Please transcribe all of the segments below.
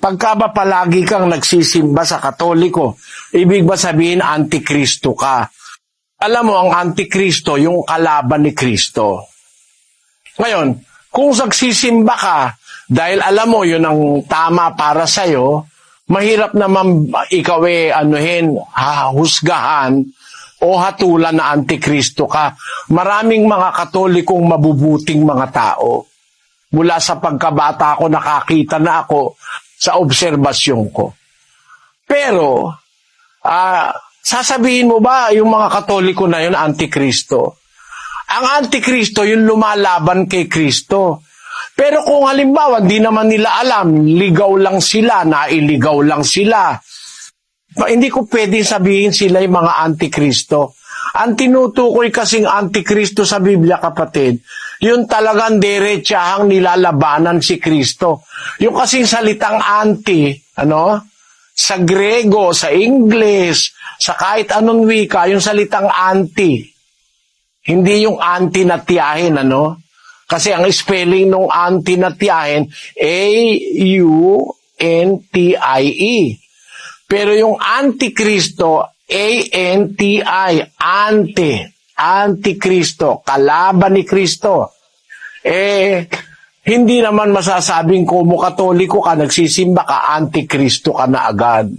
Pagka ba palagi kang nagsisimba sa Katoliko, ibig ba sabihin antikristo ka? Alam mo, ang antikristo, yung kalaban ni Kristo. Ngayon, kung nagsisimba ka, dahil alam mo, yun ang tama para sa'yo, mahirap naman ikaw husgahan o hatulan na antikristo ka. Maraming mga Katolikong mabubuting mga tao. Mula sa pagkabata ko, nakakita na ako sa obserbasyon ko. Pero, sasabihin mo ba yung mga Katoliko na yun antikristo? Ang antikristo yung lumalaban kay Kristo. Pero kung halimbawa, di naman nila alam, ligaw lang sila, nailigaw lang sila, hindi ko pwede sabihin sila yung mga antikristo. Ang tinutukoy kasing antikristo sa Biblia, kapatid, yung talagang diretsahang nilalabanan si Kristo. Yung kasing salitang anti, sa Grego, sa English, sa kahit anong wika, yung salitang anti. Hindi yung anti na tiyahin, Kasi ang spelling ng anti na tiyahin, A-U-N-T-I-E. Pero yung antikristo, A-N-T-I, antikristo, kalaban ni Kristo. Hindi naman masasabing kung Katoliko ka, nagsisimba ka, antikristo ka na agad.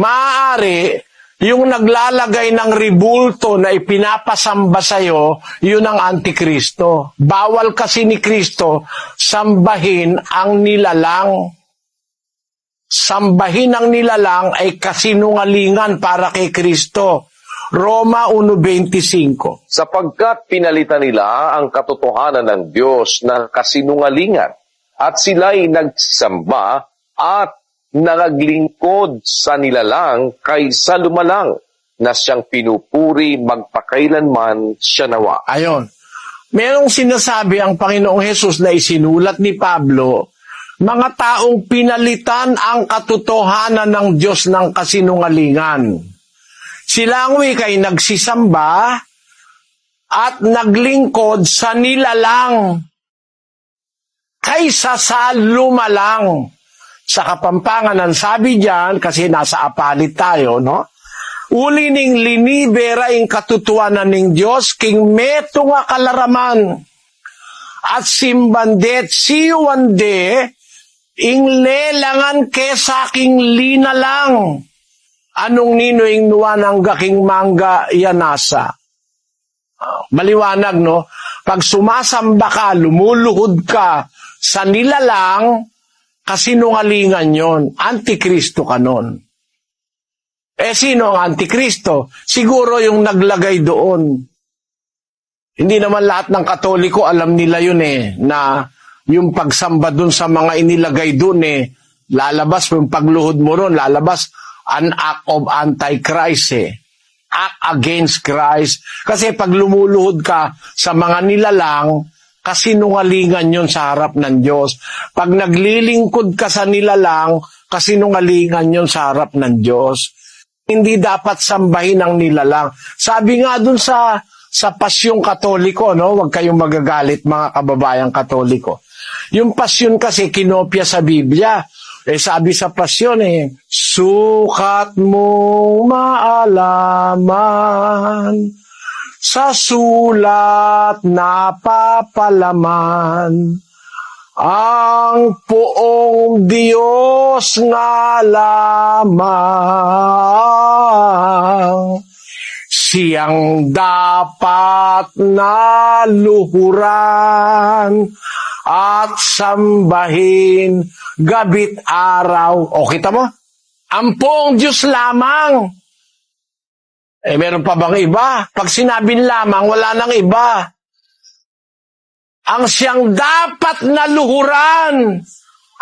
Maaari, yung naglalagay ng ribulto na ipinapasamba sa'yo, yun ang antikristo. Bawal kasi ni Kristo sambahin ang nilalang. Sambahin ang nilalang ay kasinungalingan para kay Kristo. Roma 1:25. Sapagkat pinalitan nila ang katotohanan ng Diyos ng kasinungalingan at sila'y nagsamba at nangaglingkod sa nilalang kaysa lumalang na siyang pinupuri magpakailanman siya nawa. Ayon. Merong sinasabi ang Panginoong Hesus na isinulat ni Pablo, mga taong pinalitan ang katotohanan ng Diyos ng kasinungalingan. Sila ang wika'y nagsisamba at naglingkod sa nilalang kaysa sa lumalang. Sa Kapampangan, ang sabi diyan, kasi nasa apalit tayo, uli ning linibera ing katutuanan ning Diyos, king meto nga kalaraman, at simbandet siwande, ing lelangan kesaking linalang, anong nino ing nuwan ang gaking mangga yanasa. Maliwanag, Pag sumasamba ka, lumuluhod ka sa nilalang, kasinungalingan yon, antikristo ka nun. Sino ang antikristo? Siguro yung naglagay doon. Hindi naman lahat ng Katoliko alam nila yun na yung pagsamba doon sa mga inilagay doon lalabas yung pagluhod mo ron, lalabas an act of antichrist act against Christ. Kasi pag lumuluhod ka sa mga nilalang, kasinungalingan yon sa harap ng Diyos. Pag naglilingkod ka sa nilalang, kasinungalingan yon sa harap ng Diyos. Hindi dapat sambahin ang nilalang. Sabi nga dun sa pasyong Katoliko, huwag kayong magagalit mga kababayang Katoliko. Yung pasyon kasi kinopya sa Biblia. Sabi sa pasyon sukat mong maalaman, sa sulat na papalaman, ang poong Diyos nga lamang, siyang dapat na luhuran at sambahin gabit araw. O, kita mo? Ang poong Diyos lamang. Meron pa bang iba? Pag sinabing lamang, wala nang iba. Ang siyang dapat na luhuran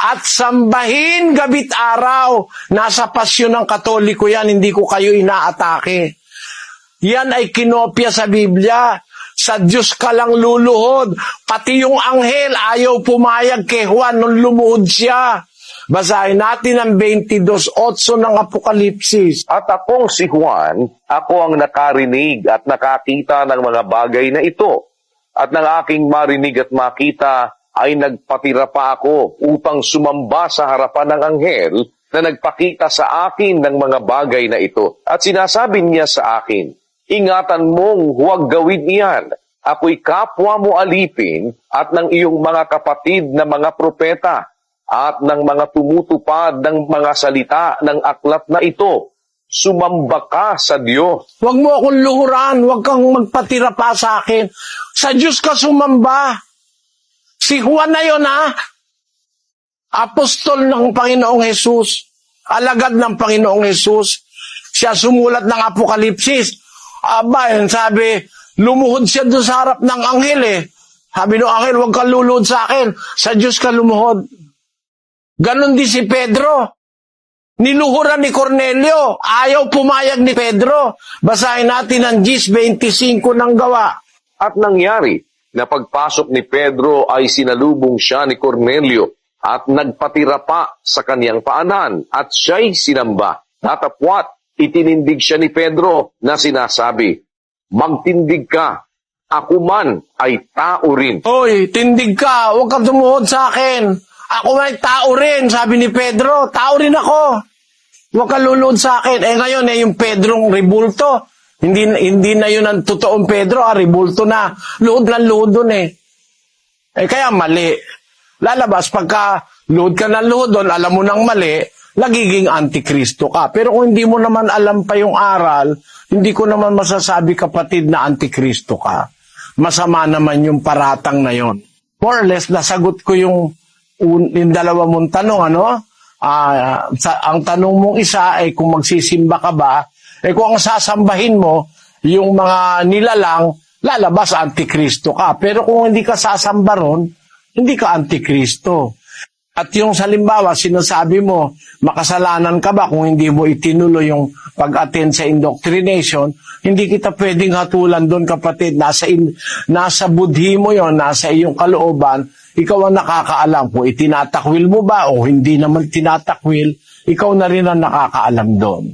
at sambahin gabit araw. Nasa pasyon ng Katoliko yan, hindi ko kayo inaatake. Yan ay kinopya sa Biblia. Sa Diyos ka lang luluhod. Pati yung anghel ayaw pumayag kay Juan nung lumuhod siya. Basahin natin ang 22:8 ng Apokalipsis. At akong si Juan, ako ang nakarinig at nakakita ng mga bagay na ito. At ng aking marinig at makita, ay nagpatira pa ako upang sumamba sa harapan ng anghel na nagpakita sa akin ng mga bagay na ito. At sinasabi niya sa akin, ingatan mong huwag gawin iyan. Ako'y kapwa mo alipin at ng iyong mga kapatid na mga propeta at ng mga tumutupad ng mga salita ng aklat na ito. Sumamba ka sa Diyos. Huwag mo akong luhuran, huwag kang magpatira pa sa akin. Sa Diyos ka sumamba. Si Juan na yun, ha? Apostol ng Panginoong Hesus. Alagad ng Panginoong Hesus. Siya sumulat ng Apokalipsis. Aba, yun sabi, lumuhod siya doon sa harap ng anghel eh. Sabi ng anghel, huwag kang luluhod sa akin. Sa Diyos ka lumuhod. Ganon din si Pedro. Niluhuran ni Cornelio. Ayaw pumayag ni Pedro. Basahin natin ang Gis 25 ng gawa. At nangyari na pagpasok ni Pedro ay sinalubong siya ni Cornelio at nagpatira pa sa kaniyang paanan at siya'y sinamba. Natapwat, itinindig siya ni Pedro na sinasabi, magtindig ka, ako man ay tao rin. Hoy, tindig ka, huwag kang tumuhod sa akin. Ako may tao rin, sabi ni Pedro, tao rin ako. Huwag kang luluhod sa akin. Ngayon, yung Pedrong ribulto, hindi na yun ang totoong Pedro, ribulto na. Luhod lang luhod dun eh. Kaya mali. Lalabas, pagka luhod ka ng luhod dun, alam mo nang mali, nagiging antikristo ka. Pero kung hindi mo naman alam pa yung aral, hindi ko naman masasabi kapatid na antikristo ka. Masama naman yung paratang na yon. More or less, nasagot ko yung dalawa mong tanong, ano? Ang tanong mong isa ay kung magsisimba ka ba, kung ang sasambahin mo, yung mga nilalang, lalabas antikristo ka. Pero kung hindi ka sasamba ron, hindi ka antikristo. At yung salimbawa, sinasabi mo, makasalanan ka ba kung hindi mo itinuloy yung pag-attend sa indoctrination, hindi kita pwedeng hatulan doon kapatid. Nasa budhi mo yon, nasa iyong kalooban, ikaw ang nakakaalam kung itinatakwil mo ba o hindi naman tinatakwil, ikaw na rin ang nakakaalam doon.